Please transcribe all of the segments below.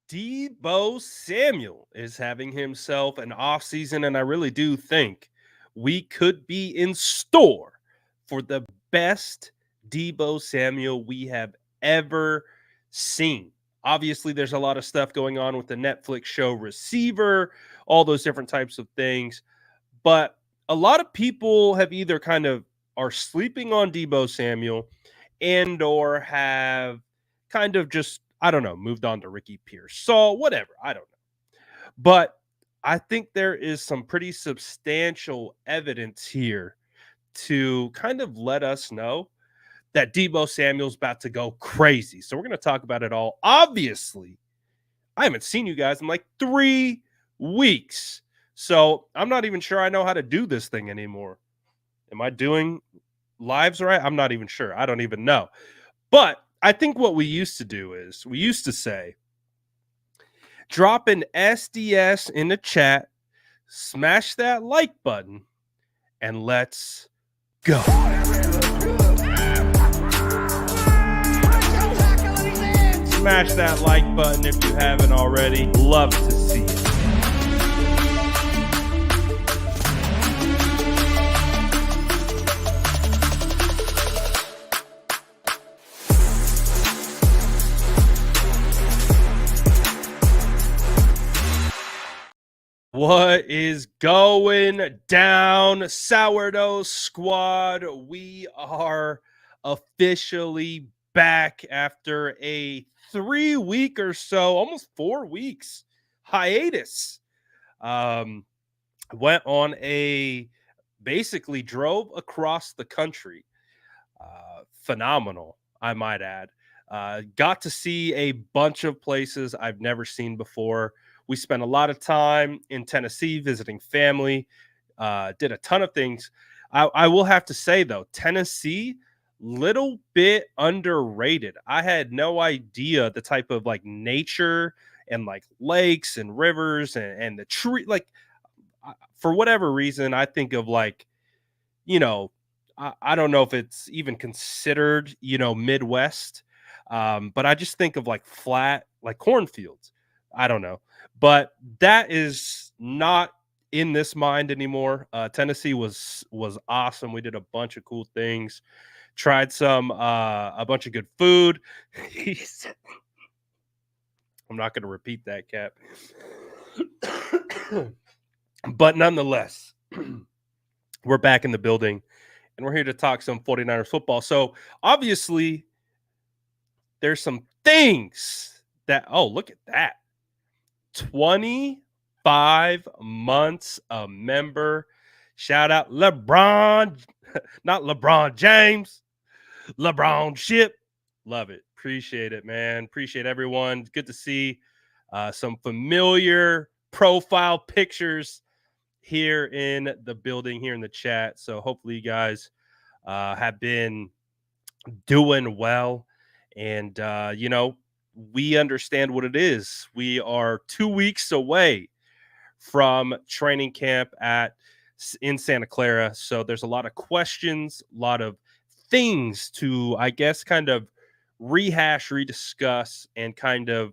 Deebo Samuel is having himself an offseason, and I really do think we could be in store for the best Deebo Samuel we have ever seen. Obviously, there's a lot of stuff going on with the Netflix show Receiver, all those different types of things. But a lot of people have either kind of are sleeping on Deebo Samuel and or have kind of just, I don't know, moved on to Ricky Pearsall, whatever. I don't know. But I think there is some pretty substantial evidence here to kind of let us know that Deebo Samuel's about to go crazy. So we're going to talk about it all. Obviously, I haven't seen you guys in like 3 weeks. So I'm not even sure I know how to do this thing anymore. Am I doing lives right? I'm not even sure. I don't even know. But I think what we used to do is we used to say, drop an SDS in the chat, smash that like button, and let's go. Smash that like button if you haven't already. Love to see it. What is going down, Sourdough Squad? We are officially back after a 3 week or so, almost 4 weeks hiatus. Went on basically drove across the country. Phenomenal, I might add. Got to see a bunch of places I've never seen before. We spent a lot of time in Tennessee visiting family, did a ton of things. I will have to say, though, Tennessee, little bit underrated. I had no idea the type of like nature and like lakes and rivers and the tree. Like, for whatever reason, I think of like, you know, I don't know if it's even considered, Midwest. But I just think of like flat, like cornfields. I don't know. But that is not in this mind anymore. Tennessee was awesome. We did a bunch of cool things. Tried a bunch of good food. I'm not going to repeat that, Cap. But nonetheless, we're back in the building and we're here to talk some 49ers football. So obviously, there's some things that, oh, look at that. 25 months a member. Shout out LeBron, not LeBron James, LeBron Ship. Love it. Appreciate it, man. Appreciate everyone. Good to see some familiar profile pictures here in the building, here in the chat. So hopefully you guys have been doing well. And, we understand what it is. We are 2 weeks away from training camp in Santa Clara. So there's a lot of questions, a lot of things to, I guess, kind of rehash, rediscuss, and kind of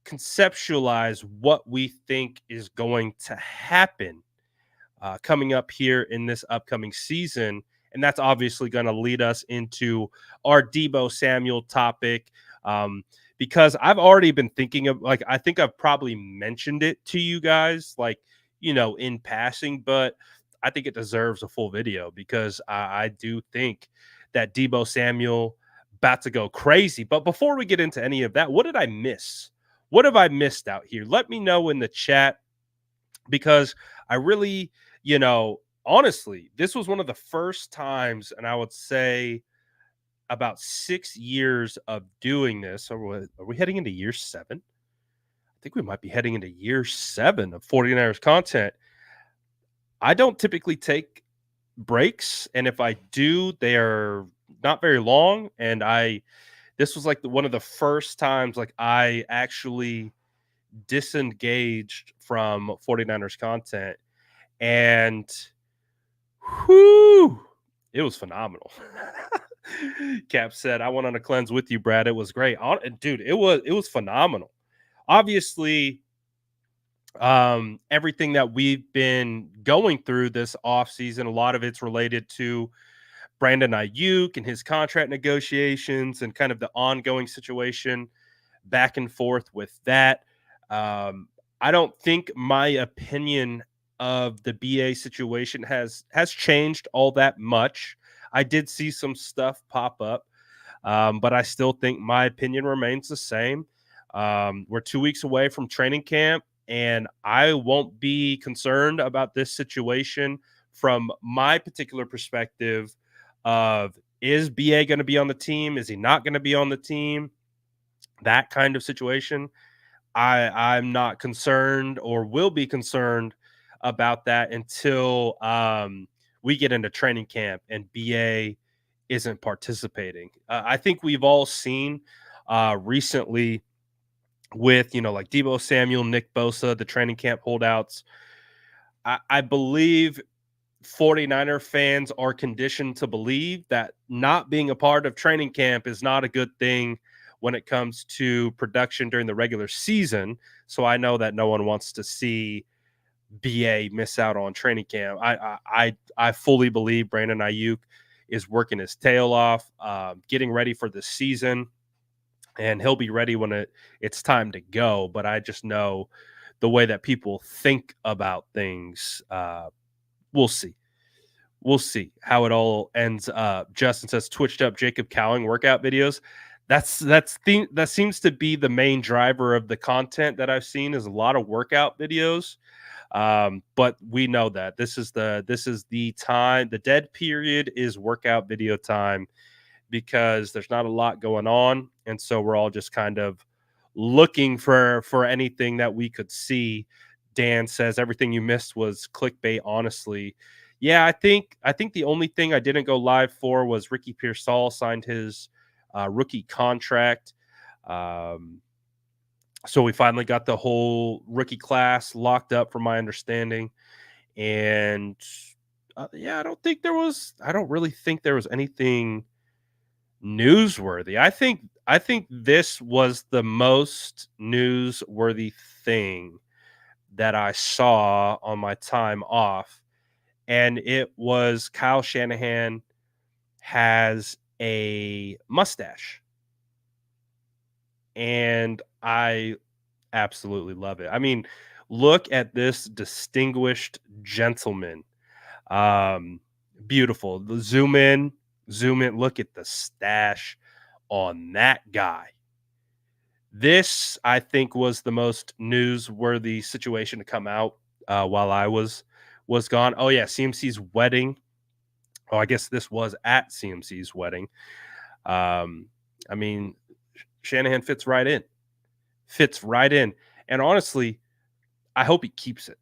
conceptualize what we think is going to happen coming up here in this upcoming season. And that's obviously going to lead us into our Deebo Samuel topic. Because I've already been thinking of, like, I think I've probably mentioned it to you guys, like, in passing, but I think it deserves a full video because I do think that Deebo Samuel about to go crazy. But before we get into any of that, what did I miss? What have I missed out here? Let me know in the chat because I really, honestly, this was one of the first times, and I would say about 6 years of doing this. Are we heading into year 7? I think we might be heading into year 7 of 49ers content. I don't typically take breaks, and if I do, they are not very long. And this was like one of the first times like I actually disengaged from 49ers content, and whoo, it was phenomenal. Cap said, "I went on a cleanse with you, Brad. It was great, dude. It was phenomenal. obviously, everything that we've been going through this offseason, a lot of it's related to Brandon Aiyuk and his contract negotiations and kind of the ongoing situation back and forth with that. Um, I don't think my opinion of the BA situation has changed all that much. I did see some stuff pop up, but I still think my opinion remains the same. We're 2 weeks away from training camp, and I won't be concerned about this situation from my particular perspective of, is BA going to be on the team? Is he not going to be on the team? That kind of situation. I'm not concerned or will be concerned about that until we get into training camp and BA isn't participating. I think we've all seen recently with, like Deebo Samuel, Nick Bosa, the training camp holdouts. I believe 49er fans are conditioned to believe that not being a part of training camp is not a good thing when it comes to production during the regular season. So I know that no one wants to see BA miss out on training camp. I fully believe Brandon Aiyuk is working his tail off, getting ready for the season, and he'll be ready when it's time to go. But I just know the way that people think about things. We'll see. We'll see how it all ends up. Justin says twitched up Jacob Cowling workout videos. That seems to be the main driver of the content that I've seen, is a lot of workout videos. But we know that this is the time. The dead period is workout video time because there's not a lot going on, and so we're all just kind of looking for anything that we could see. Dan says everything you missed was clickbait. Honestly, yeah, I think the only thing I didn't go live for was Ricky Pearsall signed his rookie contract. Um, so we finally got the whole rookie class locked up, from my understanding. And yeah, I don't really think there was anything newsworthy. I think this was the most newsworthy thing that I saw on my time off, and it was Kyle Shanahan has a mustache, and I absolutely love it. I mean, look at this distinguished gentleman. Um, Beautiful. Zoom in. Look at the stash on that guy. This, I think, was the most newsworthy situation to come out while I was gone. Oh yeah, CMC's wedding. Oh, I guess this was at CMC's wedding. Um, I mean, Shanahan fits right in. Fits right in. And honestly, I hope he keeps it.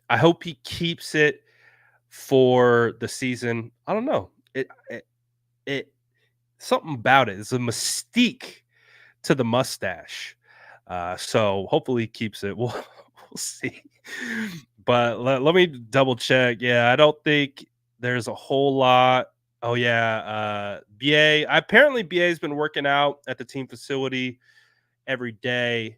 I hope he keeps it for the season. I don't know. It something about it. It's a mystique to the mustache. So hopefully he keeps it. We'll see. But let me double check. Yeah, I don't think there's a whole lot. Oh yeah, BA. Apparently BA's been working out at the team facility every day,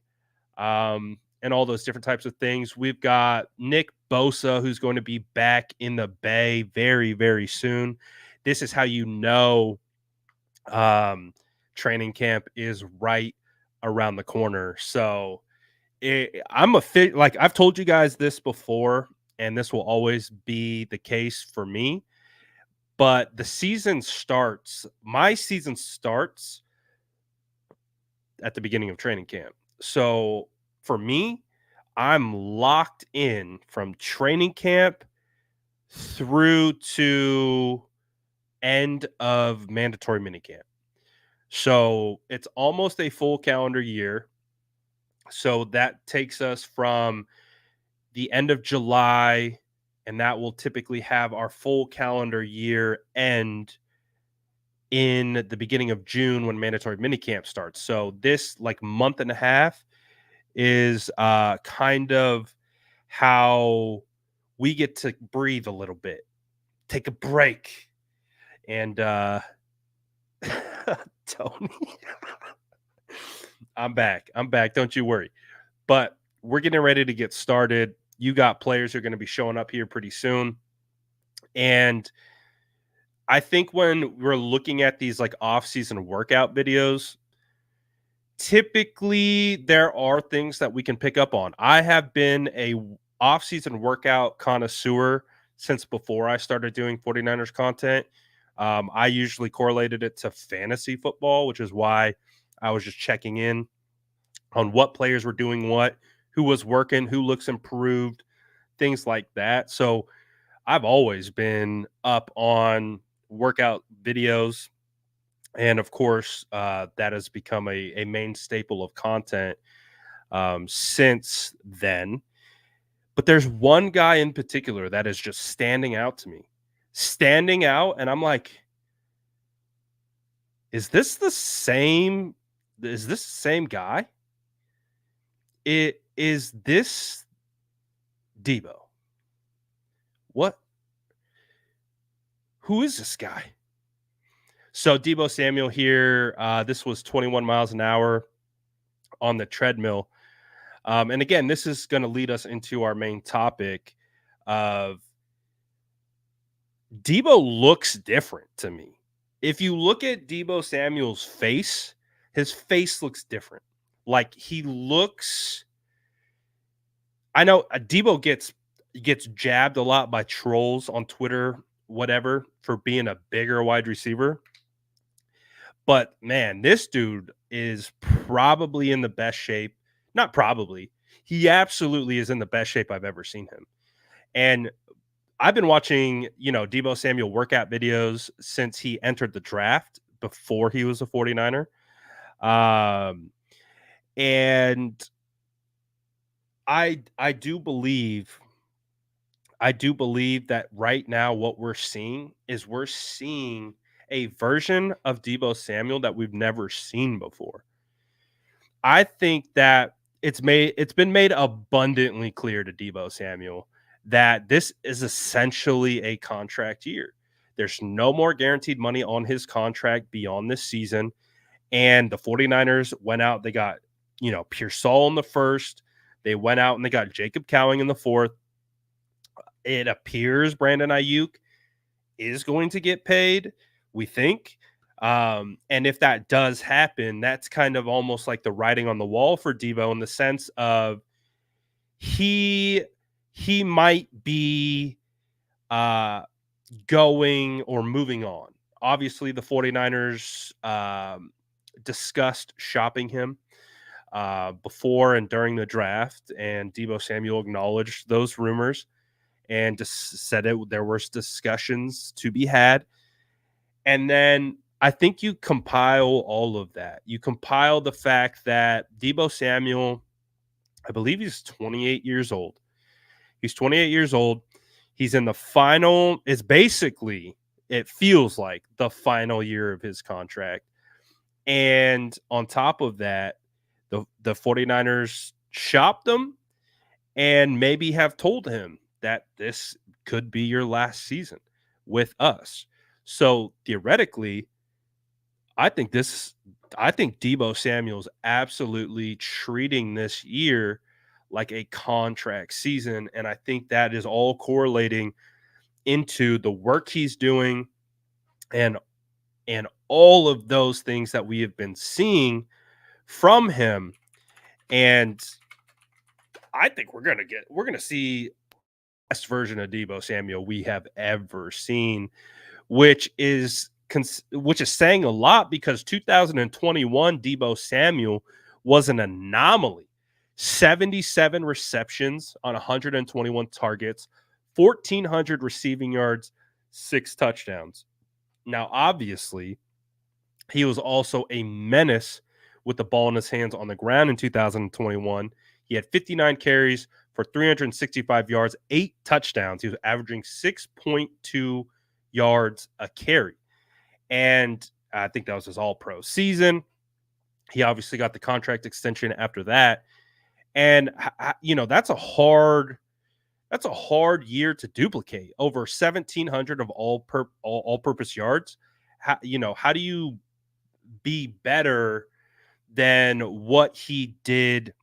and all those different types of things. We've got Nick Bosa, who's going to be back in the Bay very, very soon. This is how you know training camp is right around the corner. So I'm a fit. Like I've told you guys this before, and this will always be the case for me. But the season starts. My season starts at the beginning of training camp. So for me, I'm locked in from training camp through to end of mandatory minicamp. So it's almost a full calendar year. So that takes us from the end of July, and that will typically have our full calendar year end in the beginning of June when mandatory minicamp starts. So this like month and a half is kind of how we get to breathe a little bit, take a break, and Tony. I'm back. I'm back. Don't you worry. But we're getting ready to get started. You got players who are going to be showing up here pretty soon. And I think when we're looking at these like off-season workout videos, typically there are things that we can pick up on. I have been a off-season workout connoisseur since before I started doing 49ers content. I usually correlated it to fantasy football, which is why I was just checking in on what players were doing what, who was working, who looks improved, things like that. So I've always been up on workout videos. And of course, that has become a main staple of content since then. But there's one guy in particular that is just standing out to me, standing out. And I'm like, is this the same? Is this the same guy? It is this Deebo. What? Who is this guy? So Deebo Samuel here. This was 21 miles an hour on the treadmill. And again, this is going to lead us into our main topic of Deebo looks different to me. If you look at Deebo Samuel's face, his face looks different. Like he looks. I know Deebo gets jabbed a lot by trolls on Twitter, whatever, for being a bigger wide receiver. But man, this dude is probably in the best shape. Not probably. He absolutely is in the best shape I've ever seen him. And I've been watching, Deebo Samuel workout videos since he entered the draft before he was a 49er. And I do believe that right now what we're seeing a version of Deebo Samuel that we've never seen before. I think that it's been made abundantly clear to Deebo Samuel that this is essentially a contract year. There's no more guaranteed money on his contract beyond this season. And the 49ers went out, they got, Pearsall in the first. They went out and they got Jacob Cowing in the fourth. It appears Brandon Aiyuk is going to get paid, we think. And if that does happen, that's kind of almost like the writing on the wall for Deebo in the sense of he might be going or moving on. Obviously, the 49ers discussed shopping him before and during the draft, and Deebo Samuel acknowledged those rumors and just said there was discussions to be had. And then I think you compile all of that. You compile the fact that Deebo Samuel, I believe he's 28 years old. He's 28 years old. He's in the final. It feels like the final year of his contract. And on top of that, the 49ers shopped him and maybe have told him that this could be your last season with us. So theoretically, I think Deebo Samuel's absolutely treating this year like a contract season. And I think that is all correlating into the work he's doing and all of those things that we have been seeing from him. And I think we're gonna see the best version of Deebo Samuel we have ever seen, which is saying a lot because 2021 Deebo Samuel was an anomaly. 77 receptions on 121 targets, 1,400 receiving yards, 6 touchdowns. Now, obviously, he was also a menace with the ball in his hands on the ground in 2021. He had 59 carries for 365 yards, 8 touchdowns. He was averaging 6.2 yards a carry. And I think that was his all-pro season. He obviously got the contract extension after that. And that's a hard year to duplicate. Over 1,700 of all-purpose yards. How do you be better than what he did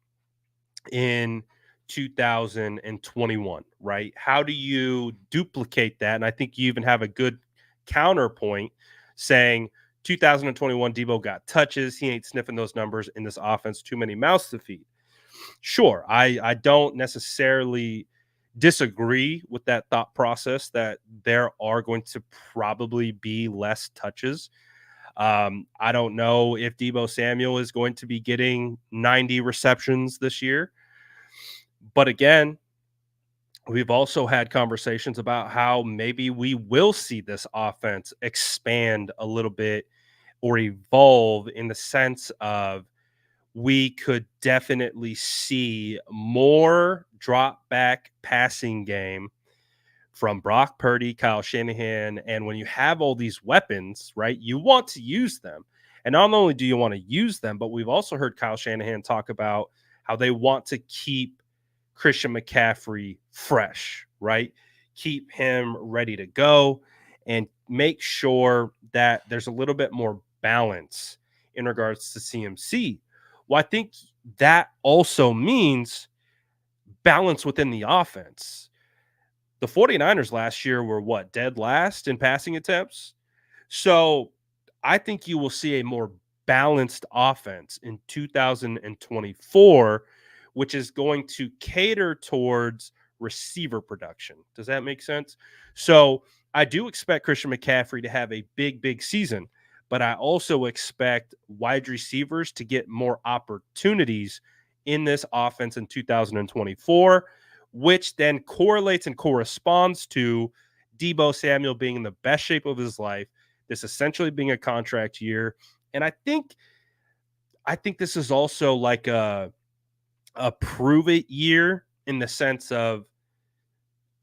in 2021, right? How do you duplicate that? And I think you even have a good counterpoint saying 2021 Deebo got touches. He ain't sniffing those numbers in this offense. Too many mouths to feed. Sure, I don't necessarily disagree with that thought process that there are going to probably be less touches. I don't know if Deebo Samuel is going to be getting 90 receptions this year. But again, we've also had conversations about how maybe we will see this offense expand a little bit or evolve in the sense of we could definitely see more drop back passing game from Brock Purdy, Kyle Shanahan. And when you have all these weapons, right, you want to use them. And not only do you want to use them, but we've also heard Kyle Shanahan talk about how they want to keep Christian McCaffrey fresh, right? Keep him ready to go and make sure that there's a little bit more balance in regards to CMC. Well, I think that also means balance within the offense. The 49ers last year were what, dead last in passing attempts? So I think you will see a more balanced offense in 2024, which is going to cater towards receiver production. Does that make sense? So I do expect Christian McCaffrey to have a big, big season, but I also expect wide receivers to get more opportunities in this offense in 2024, which then correlates and corresponds to Deebo Samuel being in the best shape of his life, this essentially being a contract year. And I think this is also like a prove it year in the sense of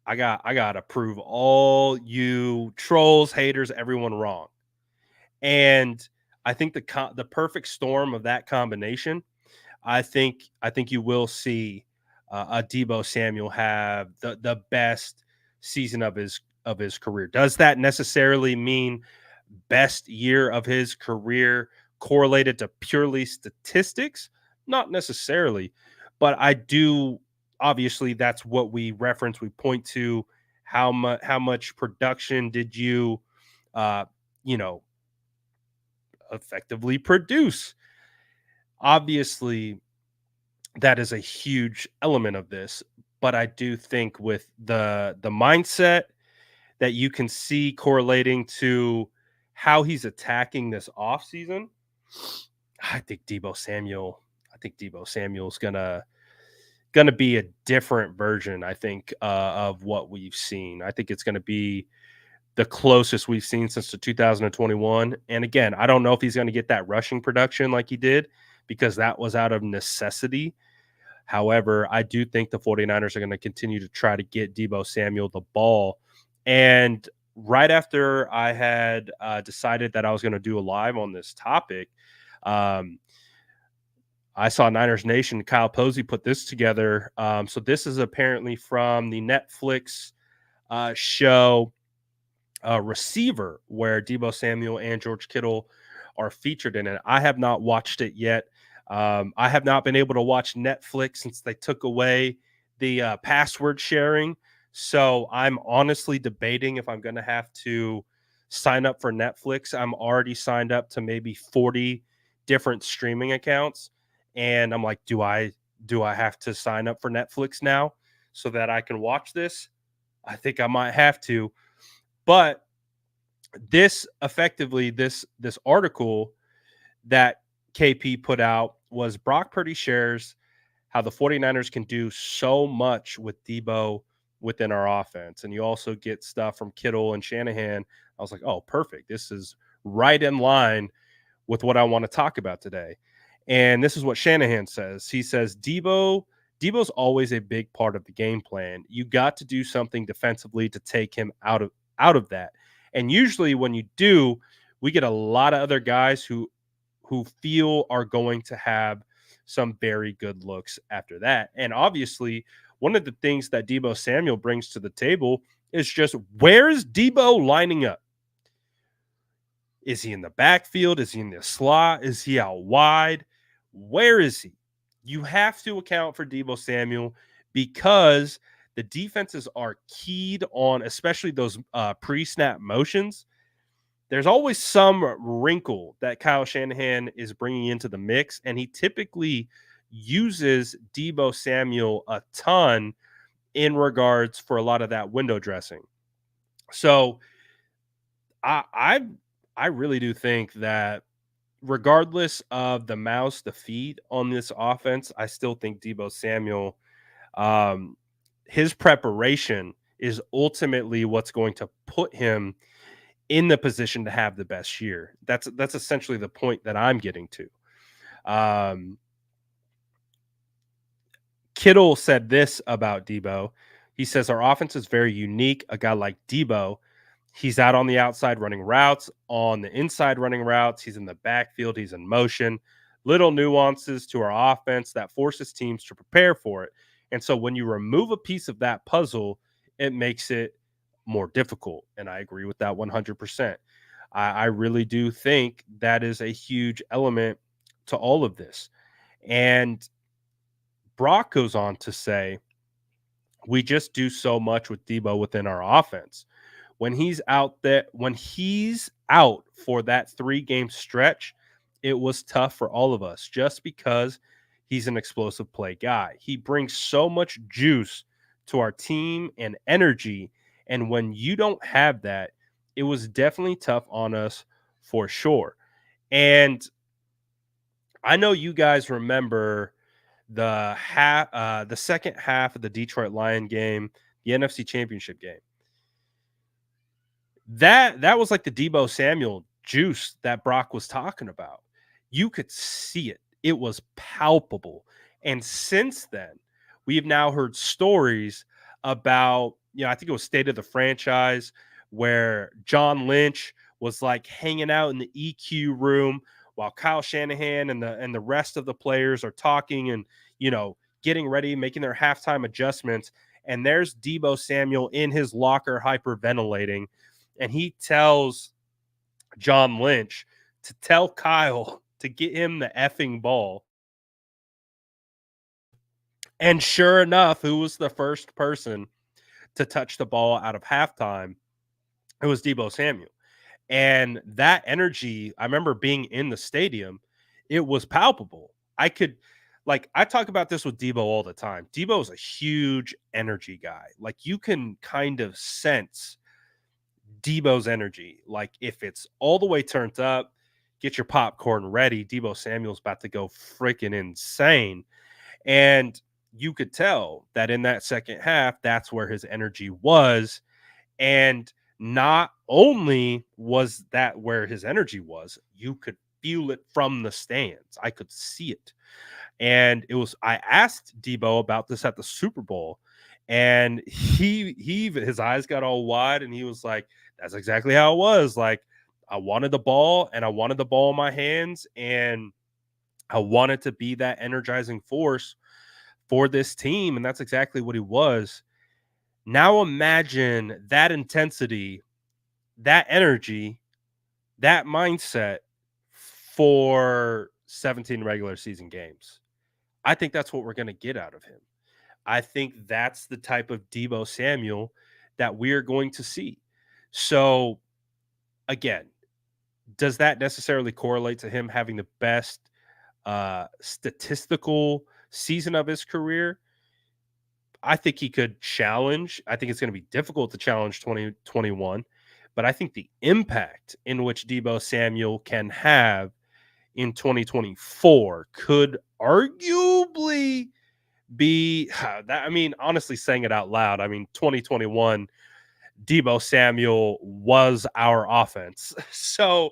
I got to prove all you trolls, haters, everyone wrong. And I think the perfect storm of that combination, I think you will see a Deebo Samuel have the best season of his career. Does that necessarily mean best year of his career correlated to purely statistics? Not necessarily, but I do. Obviously, that's what we reference. We point to how much production did you, uh, you know, effectively produce. Obviously, that is a huge element of this, but I do think with the mindset that you can see correlating to how he's attacking this offseason, I think Deebo Samuel's gonna be a different version, I think, of what we've seen. I think it's gonna be the closest we've seen since the 2021. And again, I don't know if he's gonna get that rushing production like he did because that was out of necessity. However, I do think the 49ers are going to continue to try to get Deebo Samuel the ball. And right after I had decided that I was going to do a live on this topic, um, I saw Niners Nation, Kyle Posey put this together. So this is apparently from the Netflix show Receiver, where Deebo Samuel and George Kittle are featured in it. I have not watched it yet. I have not been able to watch Netflix since they took away the password sharing. So I'm honestly debating if I'm going to have to sign up for Netflix. I'm already signed up to maybe 40 different streaming accounts, and I'm like, do I have to sign up for Netflix now so that I can watch this? I think I might have to. But this article that KP put out was Brock Purdy shares how the 49ers can do so much with Deebo within our offense. And you also get stuff from Kittle and Shanahan. I was like, oh, perfect. This is right in line with what I want to talk about today. And this is what Shanahan says. He says, Deebo's always a big part of the game plan. You got to do something defensively to take him out of that. And usually when you do, we get a lot of other guys who feel are going to have some very good looks after that. And obviously, one of the things that Deebo Samuel brings to the table is just, where's Deebo lining up? Is he in the backfield? Is he in the slot? Is he out wide? Where is he? You have to account for Deebo Samuel because the defenses are keyed on, especially those pre-snap motions. There's always some wrinkle that Kyle Shanahan is bringing into the mix, and he typically uses Deebo Samuel a ton in regards for a lot of that window dressing. So I I, I really do think that regardless of the mouse, the feed on this offense, I still think Deebo Samuel, um, his preparation is ultimately what's going to put him in the position to have the best year. That's essentially the point that I'm getting to. Um, Kittle said this about Deebo. He says our offense is very unique. A guy like Deebo, he's out on the outside running routes, on the inside running routes. He's in the backfield. He's in motion. Little nuances to our offense that forces teams to prepare for it. And so when you remove a piece of that puzzle, it makes it more difficult. And I agree with that 100%. I really do think that is a huge element to all of this. And Brock goes on to say, we just do so much with Deebo within our offense. When he's out for that 3-game stretch, it was tough for all of us just because he's an explosive play guy. He brings so much juice to our team and energy. And when you don't have that, it was definitely tough on us for sure. And I know you guys remember the second half of the Detroit Lion game, the NFC Championship game. That was like the Deebo Samuel juice that Brock was talking about. You could see it. It was palpable. And since then, we have now heard stories about, I think it was State of the Franchise where John Lynch was like hanging out in the EQ room while Kyle Shanahan and the rest of the players are talking and, getting ready, making their halftime adjustments. And there's Deebo Samuel in his locker hyperventilating, and he tells John Lynch to tell Kyle to get him the effing ball. And sure enough, who was the first person to touch the ball out of halftime? It was Deebo Samuel. And that energy, I remember being in the stadium, it was palpable. I talk about this with Deebo all the time. Deebo is a huge energy guy. Like, you can kind of sense Deebo's energy. Like, if it's all the way turned up, get your popcorn ready. Deebo Samuel's about to go freaking insane. And you could tell that in that second half, that's where his energy was. And not only was that where his energy was, you could feel it from the stands. I could see it. And I asked Deebo about this at the Super Bowl, and his eyes got all wide, and he was like, that's exactly how it was. Like, I wanted the ball, and I wanted the ball in my hands, and I wanted to be that energizing force for this team. And that's exactly what he was. Now imagine that intensity, that energy, that mindset for 17 regular season games. I think that's what we're going to get out of him. I think that's the type of Deebo Samuel that we're going to see. So, again, does that necessarily correlate to him having the best statistical season of his career? I think he could challenge. I think it's going to be difficult to challenge 2021, but I think the impact in which Deebo Samuel can have in 2024 could arguably be that. I mean, honestly, saying it out loud, I mean, 2021, Deebo Samuel was our offense. So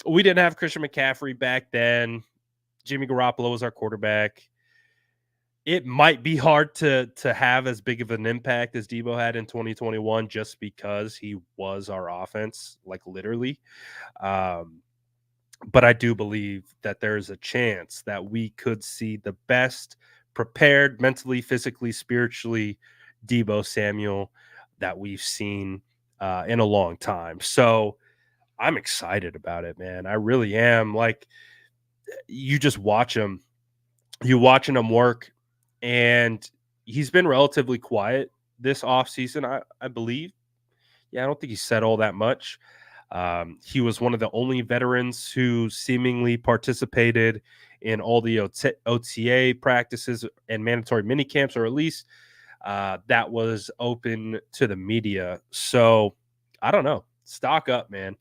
we didn't have Christian McCaffrey back then. Jimmy Garoppolo was our quarterback. It might be hard to have as big of an impact as Deebo had in 2021 just because he was our offense, like literally. Um, but I do believe that there is a chance that we could see the best prepared mentally, physically, spiritually Deebo Samuel that we've seen in a long time. So I'm excited about it, man. I really am. Like, you just watch him. You watching him work, and he's been relatively quiet this offseason, I believe. Yeah, I don't think he said all that much. He was one of the only veterans who seemingly participated in all the OTA practices and mandatory mini camps, or at least that was open to the media. So I don't know. Stock up, man.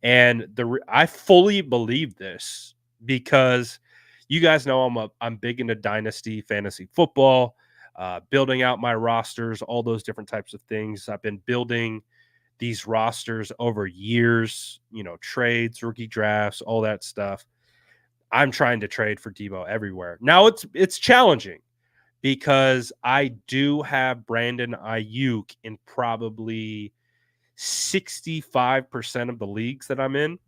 And I fully believe this because you guys know I'm big into dynasty fantasy football, building out my rosters, all those different types of things. I've been building these rosters over years, trades, rookie drafts, all that stuff. I'm trying to trade for Deebo everywhere. Now it's challenging because I do have Brandon Aiyuk in probably 65% of the leagues that I'm in.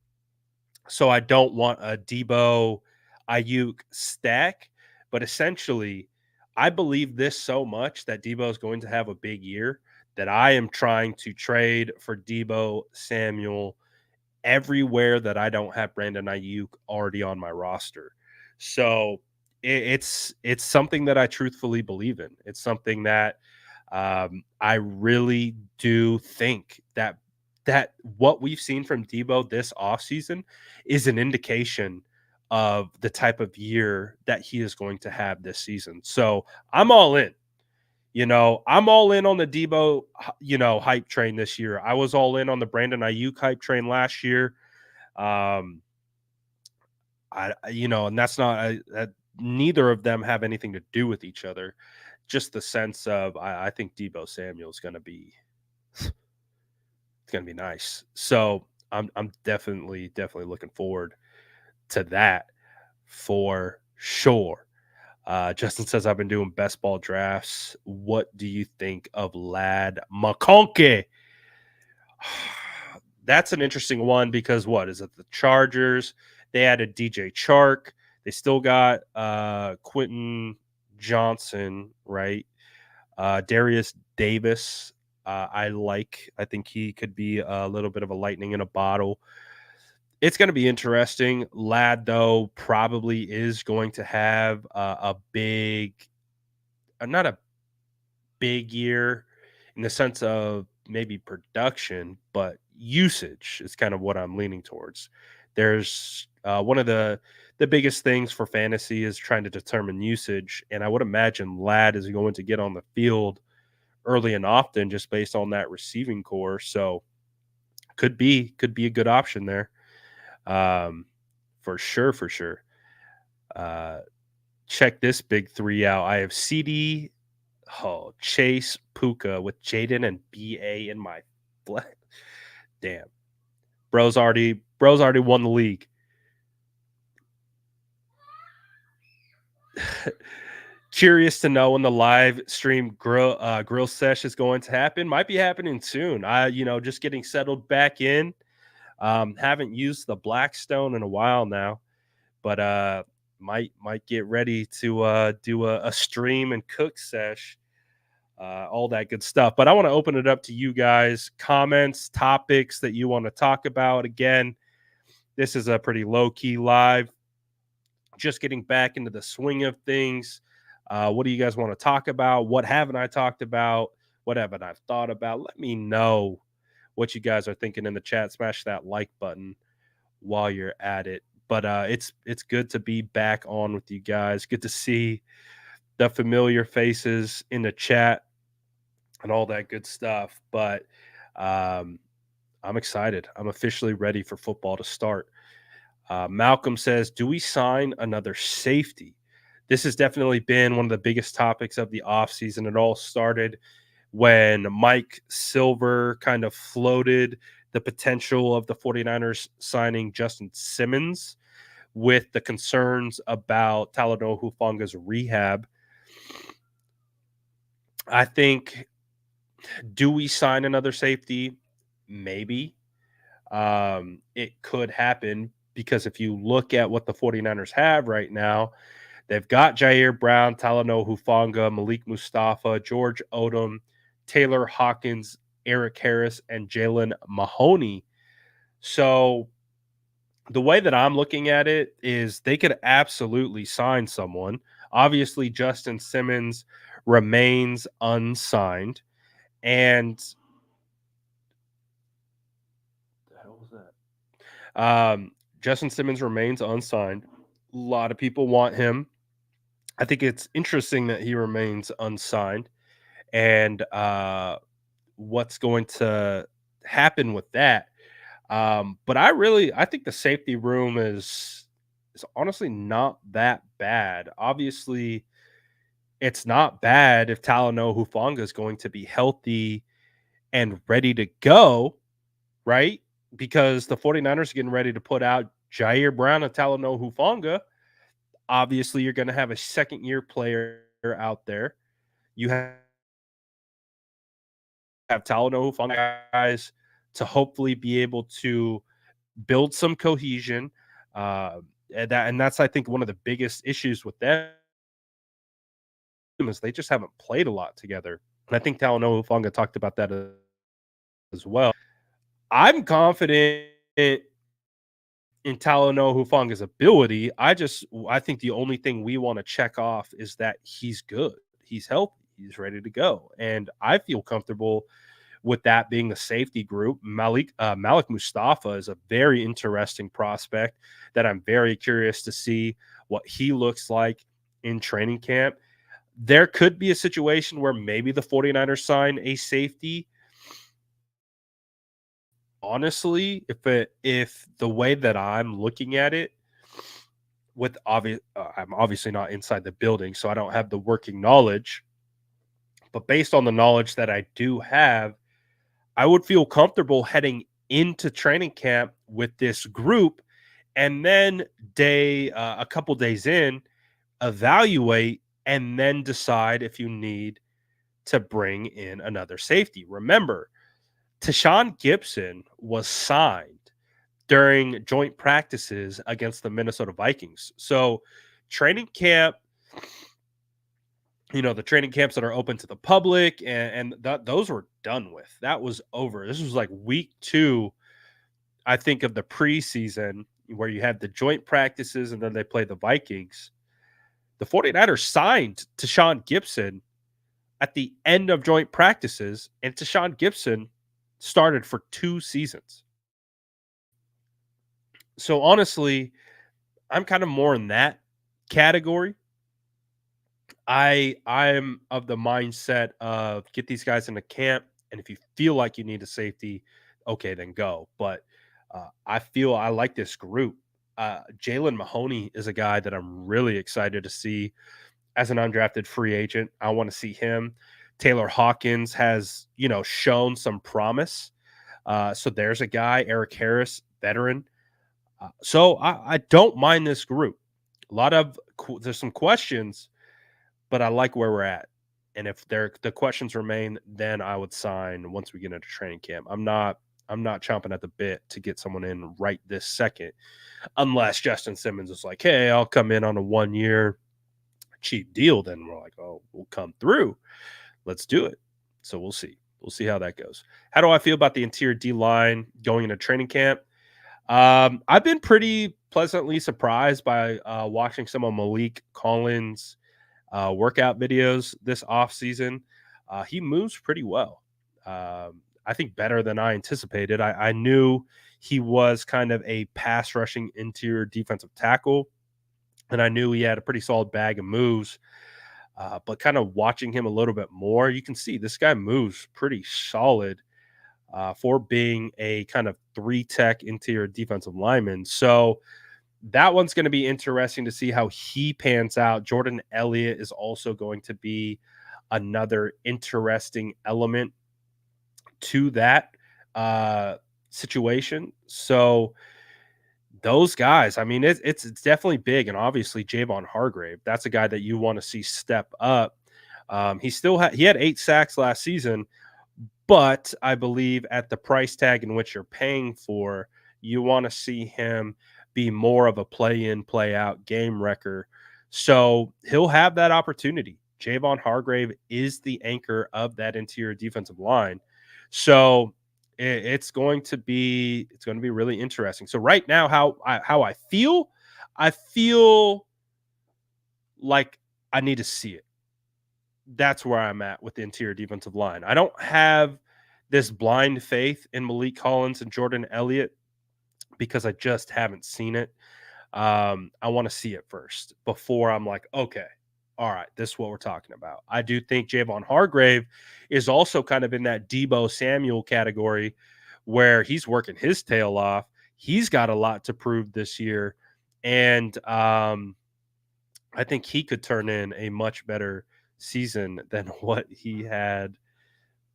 So I don't want a Deebo Aiyuk stack, but essentially I believe this so much that Deebo is going to have a big year that I am trying to trade for Deebo Samuel everywhere that I don't have Brandon Aiyuk already on my roster. So it's something that I truthfully believe in. It's something that I really do think that what we've seen from Deebo this offseason is an indication of the type of year that he is going to have this season. So I'm all in. I'm all in on the Deebo, hype train this year. I was all in on the Brandon Aiyuk hype train last year. Um, and that's not that neither of them have anything to do with each other. Just the sense of I think Deebo Samuel is gonna be nice. So I'm definitely looking forward to that for sure. Justin says I've been doing best ball drafts. What do you think of Lad McConkey? That's an interesting one because what is it? The Chargers, they added DJ Chark. They still got Quentin Johnson, right? Darius Davis. I think he could be a little bit of a lightning in a bottle. It's going to be interesting. Lad, though, probably is going to have a big, not a big year in the sense of maybe production, but usage is kind of what I'm leaning towards. There's one of the biggest things for fantasy is trying to determine usage, and I would imagine Lad is going to get on the field early and often just based on that receiving core. So could be a good option there. Um, for sure, for sure. Uh, check this big three out. I have CD, Chase, Puka with Jaden and BA in my flat. Damn. Bro's already won the league. Curious to know when the live stream grill sesh is going to happen. Might be happening soon. Just getting settled back in. Haven't used the Blackstone in a while now, but might get ready to do a stream and cook sesh, all that good stuff. But I want to open it up to you guys. Comments, topics that you want to talk about. Again, this is a pretty low key live. Just getting back into the swing of things. What do you guys want to talk about? What haven't I talked about? What haven't I thought about? Let me know what you guys are thinking in the chat. Smash that like button while you're at it. But it's good to be back on with you guys. Good to see the familiar faces in the chat and all that good stuff. But I'm excited. I'm officially ready for football to start. Malcolm says, do we sign another safety? This has definitely been one of the biggest topics of the offseason. It all started when Mike Silver kind of floated the potential of the 49ers signing Justin Simmons with the concerns about Talanoa Hufanga's rehab. I think, do we sign another safety? Maybe. It could happen because if you look at what the 49ers have right now, they've got Jair Brown, Talanoa Hufanga, Malik Mustafa, George Odom, Taylor Hawkins, Eric Harris, and Jalen Mahoney. So The way that I'm looking at it is they could absolutely sign someone. Obviously, Justin Simmons remains unsigned, and the hell was that? Justin Simmons remains unsigned. A lot of people want him. I think it's interesting that he remains unsigned, and what's going to happen with that. But I think the safety room is honestly not that bad. Obviously, it's not bad if Talanoa Hufanga is going to be healthy and ready to go, right? Because the 49ers are getting ready to put out Jair Brown and Talanoa Hufanga. Obviously, you're going to have a second year player out there. You have Talanoa Hufanga guys to hopefully be able to build some cohesion. And that's I think one of the biggest issues with them is they just haven't played a lot together. And I think Talanoa Hufanga talked about that as well. I'm confident in Talanoa Hufanga's ability. I think the only thing we want to check off is that he's good. He's healthy. He's ready to go. And I feel comfortable with that being the safety group. Malik Mustafa is a very interesting prospect that I'm very curious to see what he looks like in training camp. There could be a situation where maybe the 49ers sign a safety. Honestly, if the way that I'm looking at it, I'm obviously not inside the building, so I don't have the working knowledge. But based on the knowledge that I do have, I would feel comfortable heading into training camp with this group, and then a couple days in, evaluate, and then decide if you need to bring in another safety. Remember, Tashawn Gibson was signed during joint practices against the Minnesota Vikings. So training camp, the training camps that are open to the public and those were done with. That was over. This was like week 2, I think, of the preseason where you had the joint practices and then they play the Vikings. The 49ers signed Tashawn Gibson at the end of joint practices, and Tashawn Gibson started for 2 seasons. So honestly, I'm kind of more in that category. I'm of the mindset of get these guys into camp, and if you feel like you need a safety, okay, then go. But I feel I like this group. Jalen Mahoney is a guy that I'm really excited to see as an undrafted free agent. I want to see him. Taylor Hawkins has shown some promise. So there's a guy, Eric Harris, veteran. So I don't mind this group. There's some questions, but I like where we're at. And if the questions remain, then I would sign once we get into training camp. I'm not chomping at the bit to get someone in right this second, unless Justin Simmons is like, hey, I'll come in on a 1-year cheap deal. Then we're like, oh, we'll come through. Let's do it. So we'll see. We'll see how that goes. How do I feel about the interior D line going into training camp? I've been pretty pleasantly surprised by watching some of Malik Collins' workout videos this offseason. He moves pretty well. I think better than I anticipated. I knew he was kind of a pass rushing interior defensive tackle, and I knew he had a pretty solid bag of moves. But kind of watching him a little bit more, you can see this guy moves pretty solid for being a kind of 3-tech interior defensive lineman. So that one's going to be interesting to see how he pans out. Jordan Elliott is also going to be another interesting element to that situation. So those guys, I mean, it's definitely big, and obviously Javon Hargrave, that's a guy that you want to see step up. He had 8 sacks last season, but I believe at the price tag in which you're paying for, you want to see him be more of a play in, play out game wrecker. So he'll have that opportunity. Javon Hargrave is the anchor of that interior defensive line. So It's going to be really interesting. So right now, how I feel like I need to see it. That's where I'm at with the interior defensive line. I don't have this blind faith in Malik Collins and Jordan Elliott because I just haven't seen it. I want to see it first before I'm like, okay, all right, this is what we're talking about. I do think Javon Hargrave is also kind of in that Deebo Samuel category where he's working his tail off. He's got a lot to prove this year. And I think he could turn in a much better season than what he had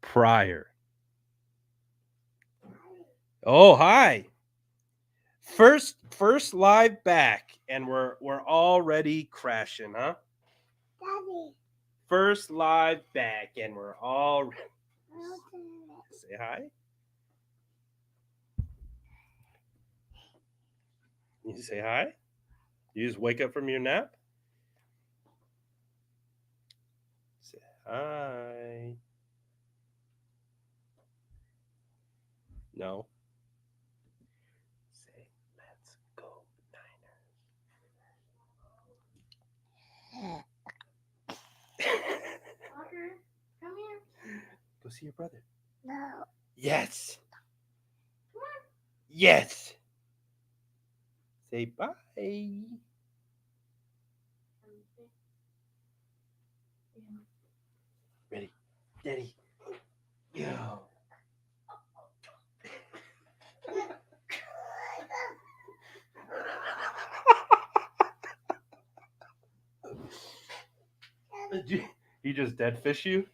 prior. Oh, hi. First live back, and we're already crashing, huh? Daddy. First live back, and we're all say hi. You say hi. You just wake up from your nap. Say hi. No. Say let's go Niners. Walker, come here. Go see your brother. No. Yes. Come on. Yes. Say bye. Ready. Daddy. Yo. He just dead fish you?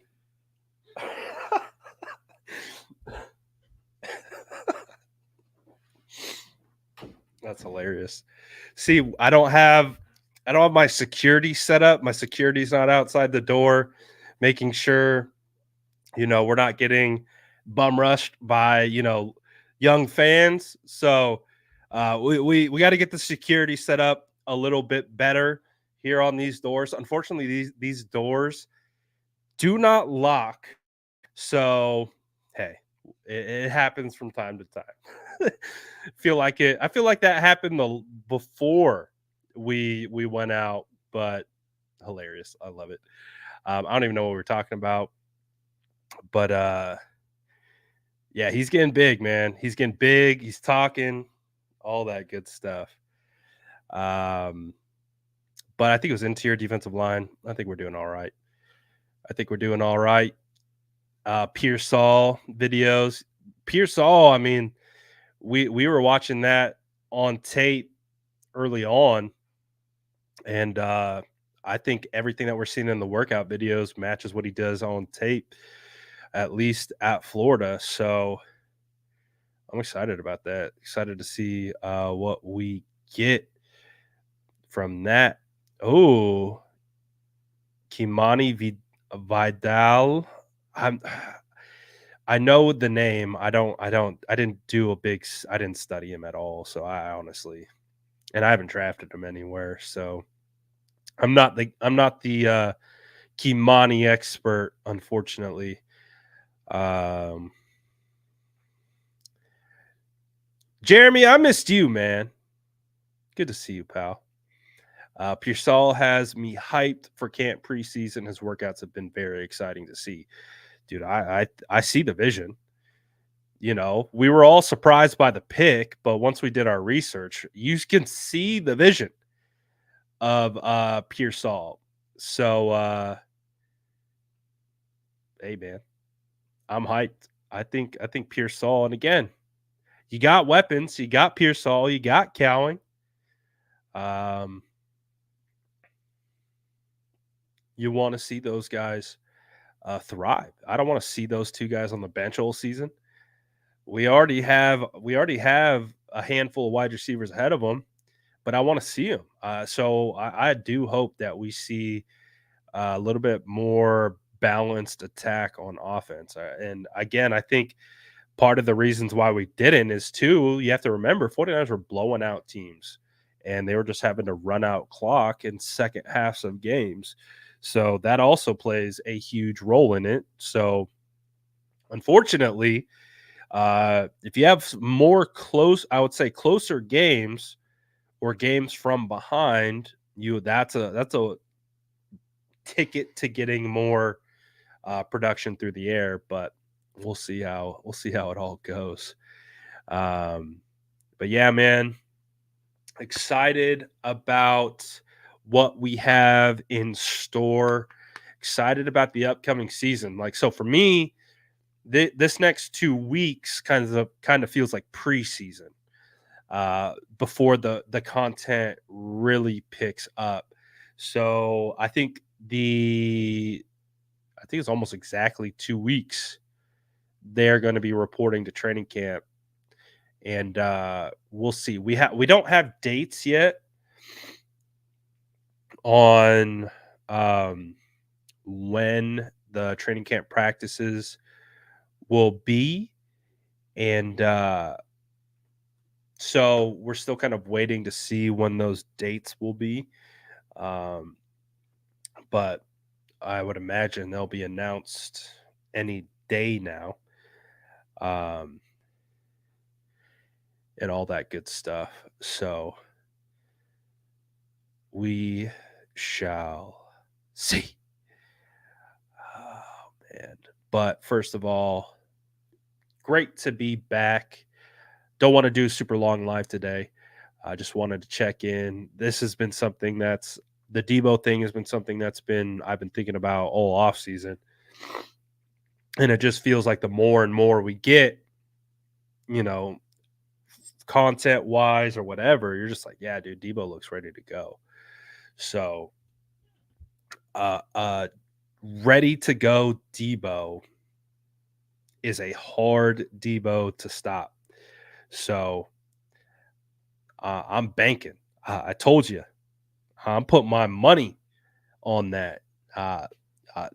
That's hilarious. See, I don't have my security set up. My security's not outside the door, making sure, we're not getting bum rushed by, young fans. So we got to get the security set up a little bit better here on these doors. Unfortunately, these doors do not lock. So hey, it happens from time to time. I feel like that happened before we went out, but hilarious. I love it. I don't even know what we're talking about, but yeah, he's getting big, man. He's getting big. He's talking, all that good stuff. But I think it was interior defensive line. I think we're doing all right. Pearsall videos. Pearsall, I mean, we were watching that on tape early on, and I think everything that we're seeing in the workout videos matches what he does on tape, at least at Florida. So I'm excited about that. Excited to see what we get from that. Oh, Kimani Vidal. I know the name. I didn't do a big. I didn't study him at all. So I honestly, and I haven't drafted him anywhere. So I'm not the Kimani expert, unfortunately. Jeremy, I missed you, man. Good to see you, pal. Pearsall has me hyped for camp preseason. His workouts have been very exciting to see. Dude, I see the vision. We were all surprised by the pick, but once we did our research, you can see the vision of Pearsall. So hey man, I'm hyped. I think Pearsall, and again, you got weapons, you got Pearsall, you got Cowing. You want to see those guys thrive. I don't want to see those two guys on the bench all season. We already have a handful of wide receivers ahead of them, but I want to see them. So I do hope that we see a little bit more balanced attack on offense. And again, I think part of the reasons why we didn't is too, you have to remember 49ers were blowing out teams and they were just having to run out clock in second halves of games. So that also plays a huge role in it. So unfortunately, If you have more I would say closer games or games from behind, that's a ticket to getting more production through the air. But we'll see how it all goes. Um, but yeah, man, excited about what we have in store. Excited about the upcoming season. Like, so for me, this next 2 weeks kind of feels like preseason before the content really picks up. So I think it's almost exactly 2 weeks. They're going to be reporting to training camp, and we'll see. We don't have dates yet on when the training camp practices will be, and so we're still kind of waiting to see when those dates will be. Um, but I would imagine they'll be announced any day now, um, and all that good stuff. So we shall see. Oh, man. But first of all, great to be back. Don't want to do super long live today. I just wanted to check in. This has been something that's the Deebo thing has been something I've been thinking about all off season. And it just feels like the more and more we get, you know, content wise or whatever, you're just like, yeah, dude, Deebo looks ready to go. So uh ready to go Deebo is a hard Deebo to stop. So I'm banking. I told you, I'm putting my money on that. Uh,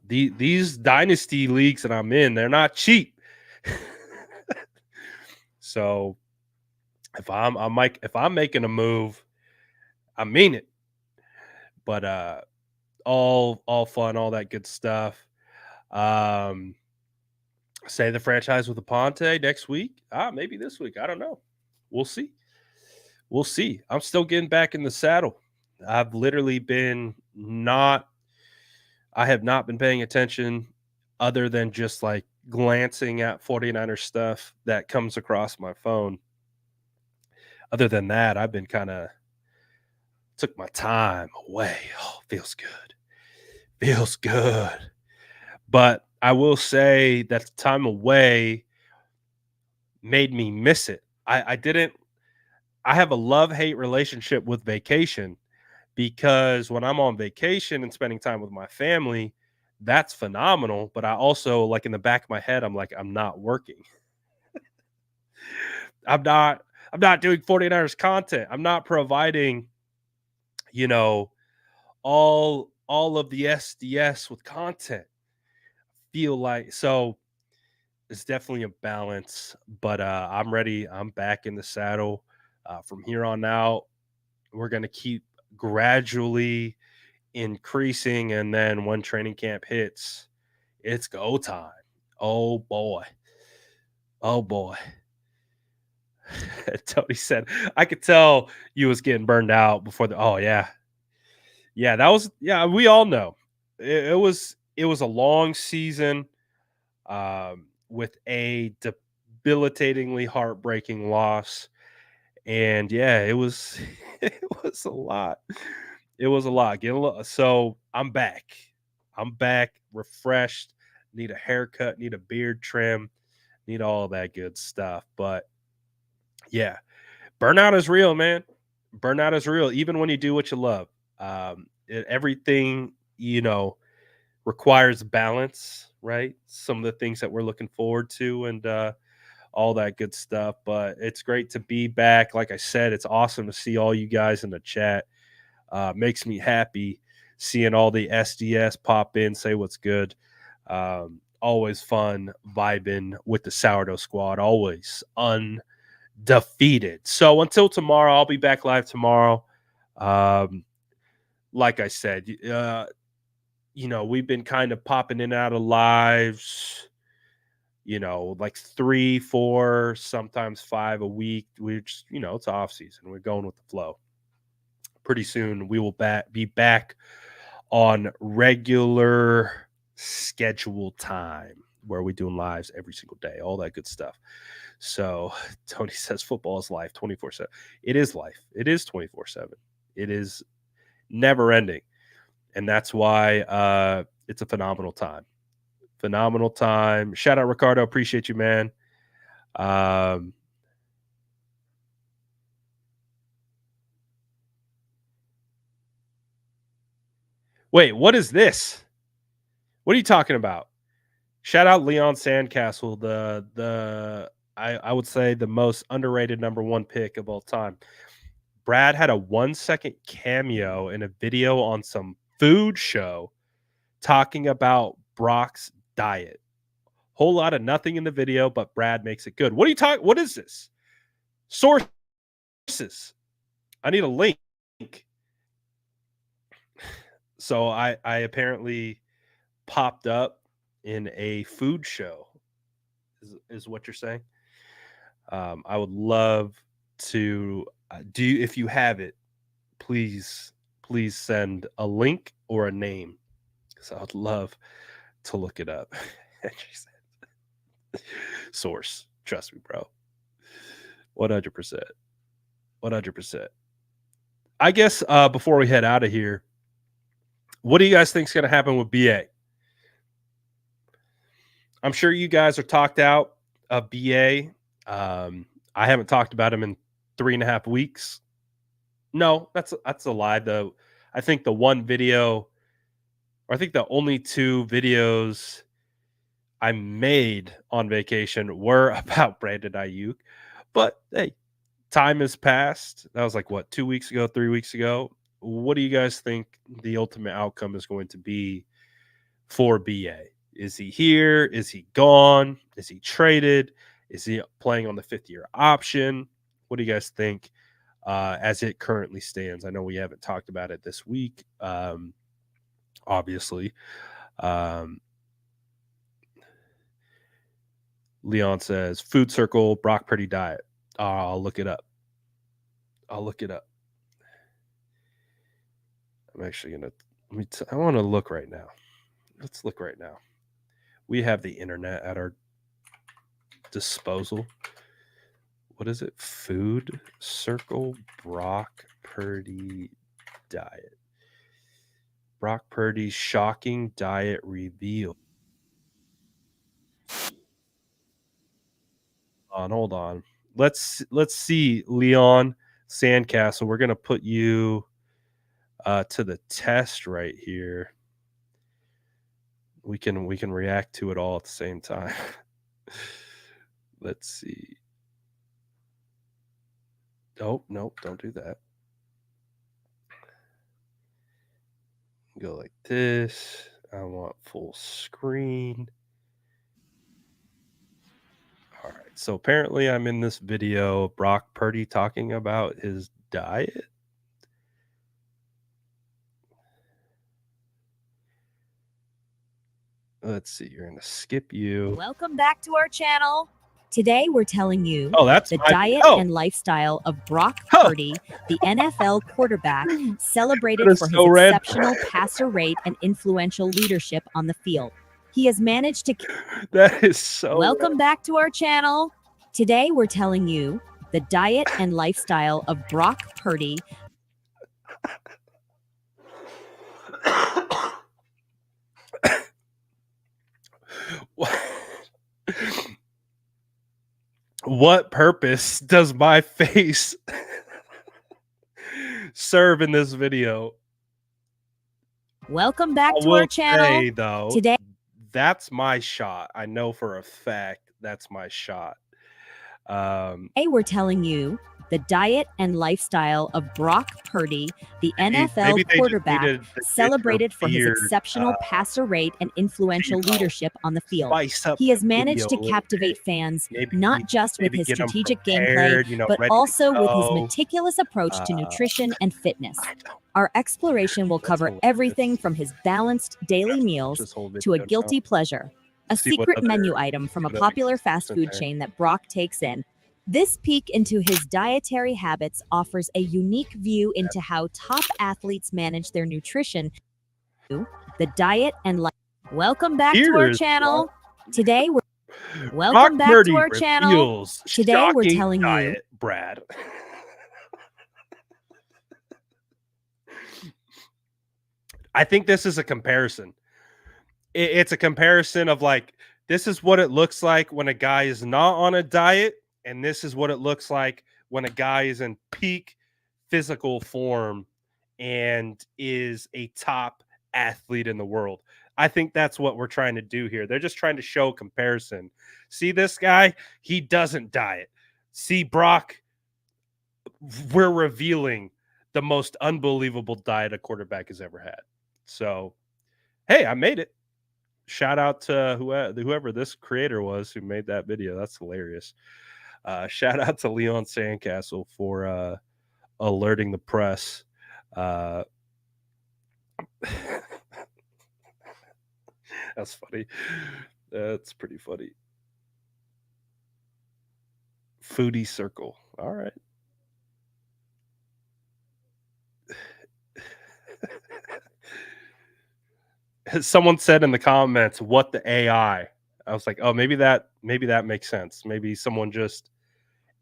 these dynasty leagues that I'm in, they're not cheap. So if I'm making a move, I mean it. But all fun, all that good stuff. Um, say the franchise with Aponte next week. Maybe this week. I don't know. We'll see. We'll see. I'm still getting back in the saddle. I've literally been not I have not been paying attention other than just like glancing at 49er stuff that comes across my phone. Other than that, I've been kind of took my time away. Oh, feels good. Feels good. But I will say that the time away made me miss it. I didn't I have a love-hate relationship with vacation because when I'm on vacation and spending time with my family, that's phenomenal. But I also like in the back of my head, I'm like, I'm not working. I'm not I'm not doing 49ers content. I'm not providing, you know, all of the SDS with content. Feel like so it's definitely a balance, but I'm ready. I'm back in the saddle. From here on out, we're gonna keep gradually increasing, and then when training camp hits, it's go time. Oh boy. Oh boy. Tony said, I could tell you was getting burned out before the oh yeah. Yeah, that was yeah, we all know. It was a long season with a debilitatingly heartbreaking loss. And yeah, it was it was a lot. It was a lot. So I'm back. I'm back, refreshed. Need a haircut, need a beard trim, need all that good stuff. But yeah, burnout is real, man. Burnout is real, even when you do what you love. Everything requires balance, right? Some of the things that we're looking forward to, and all that good stuff. But it's great to be back. Like I said, it's awesome to see all you guys in the chat. Makes me happy seeing all the SDS pop in, say what's good. Always fun vibing with the Sourdough Squad. Always undefeated. So until tomorrow, I'll be back live tomorrow. Like I said, we've been kind of popping in and out of lives. like 3, 4, sometimes 5 a week. We're just, it's off season. We're going with the flow. Pretty soon we will be back on regular schedule time where we're doing lives every single day, all that good stuff. So Tony says football is life 24/7. It is life. It is 24/7. It is never ending. And that's why it's a phenomenal time. Phenomenal time. Shout out Ricardo. Appreciate you, man. Wait, what is this? What are you talking about? Shout out Leon Sandcastle, I would say the most underrated number 1 pick of all time. Brad had a 1-second cameo in a video on some food show talking about Brock's diet. Whole lot of nothing in the video, but Brad makes it good. What are you talking? What is this? Sources. I need a link. So I apparently popped up in a food show, is what you're saying. I would love to if you have it, please send a link or a name, because I would love to look it up. Source, trust me, bro. 100%. I guess before we head out of here, what do you guys think is going to happen with BA? I'm sure you guys are talked out of BA. I haven't talked about him in 3.5 weeks. No, that's a lie, though. I think the one video, or I think the only 2 videos I made on vacation were about Brandon Aiyuk. But hey, time has passed. That was like, what, 2 weeks ago, 3 weeks ago? What do you guys think the ultimate outcome is going to be for BA? Is he here? Is he gone? Is he traded? Is he playing on the 5th-year option? What do you guys think as it currently stands? I know we haven't talked about it this week, obviously. Leon says, Food Circle, Brock Purdy diet. I'll look it up. I'm actually going to, I want to look right now. Let's look right now. We have the internet at our disposal. What is it? Food Circle Brock Purdy diet. Brock Purdy's shocking diet reveal. Hold on. Let's see, Leon Sandcastle. We're gonna put you to the test right here. We can react to it all at the same time. Let's see. Oh, nope, don't do that. Go like this. I want full screen. All right. So apparently I'm in this video of Brock Purdy talking about his diet. Let's see. You're going to skip you. Welcome back to our channel. Today we're telling you the diet and lifestyle of Brock Purdy, the NFL quarterback, celebrated for his exceptional passer rate and influential leadership on the field. He has managed to... That is so... Welcome back to our channel. Today we're telling you the diet and lifestyle of Brock Purdy. What purpose does my face serve in this video? Welcome back to our channel. Today, that's my shot. I know for a fact that's my shot. Today we're telling you the diet and lifestyle of Brock Purdy, the NFL quarterback, celebrated for his exceptional passer rate and influential leadership on the field. He has managed to captivate fans not just with his strategic gameplay, but also with his meticulous approach to nutrition and fitness. Our exploration will cover everything from his balanced daily meals to a guilty pleasure, a secret menu item from a popular fast food chain that Brock takes in. This peek into his dietary habits offers a unique view into how top athletes manage their nutrition, the diet and life. Welcome back to our channel. Today we're Welcome back to our channel. Today we're telling you, Brad. I think this is a comparison. It's a comparison of like, this is what it looks like when a guy is not on a diet, and this is what it looks like when a guy is in peak physical form and is a top athlete in the world. I think that's what we're trying to do here. They're just trying to show comparison. See this guy? He doesn't diet. See Brock? We're revealing the most unbelievable diet a quarterback has ever had. So, hey, I made it. Shout out to whoever this creator was who made that video. That's hilarious. Shout out to Leon Sandcastle for alerting the press. That's funny. That's pretty funny. Foodie Circle. All right. Someone said in the comments, "What the AI?" I was like, "Oh, maybe that makes sense. Maybe someone just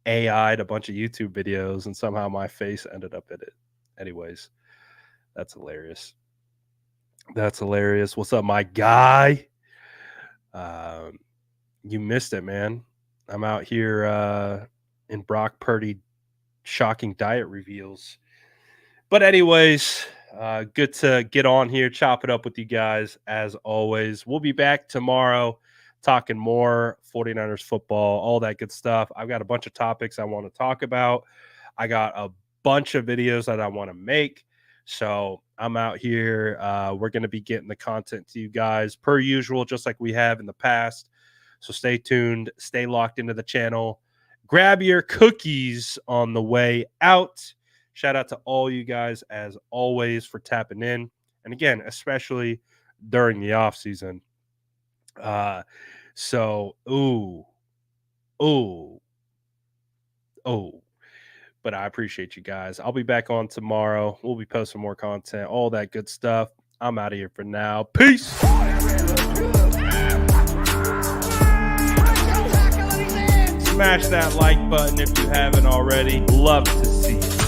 AI'd a bunch of YouTube videos and somehow my face ended up in it." Anyways, that's hilarious. That's hilarious. What's up, my guy? You missed it, man. I'm out here in Brock Purdy shocking diet reveals. But anyways, good to get on here, chop it up with you guys as always. We'll be back tomorrow talking more 49ers football, all that good stuff. I've got a bunch of topics I want to talk about. I got a bunch of videos that I want to make. So I'm out here. We're going to be getting the content to you guys per usual, just like we have in the past. So stay tuned, stay locked into the channel. Grab your cookies on the way out. Shout out to all you guys, as always, for tapping in. And again, especially during the off season. But I appreciate you guys. I'll be back on tomorrow. We'll be posting more content, all that good stuff. I'm out of here for now. Peace. Smash that like button if you haven't already. Love to see you.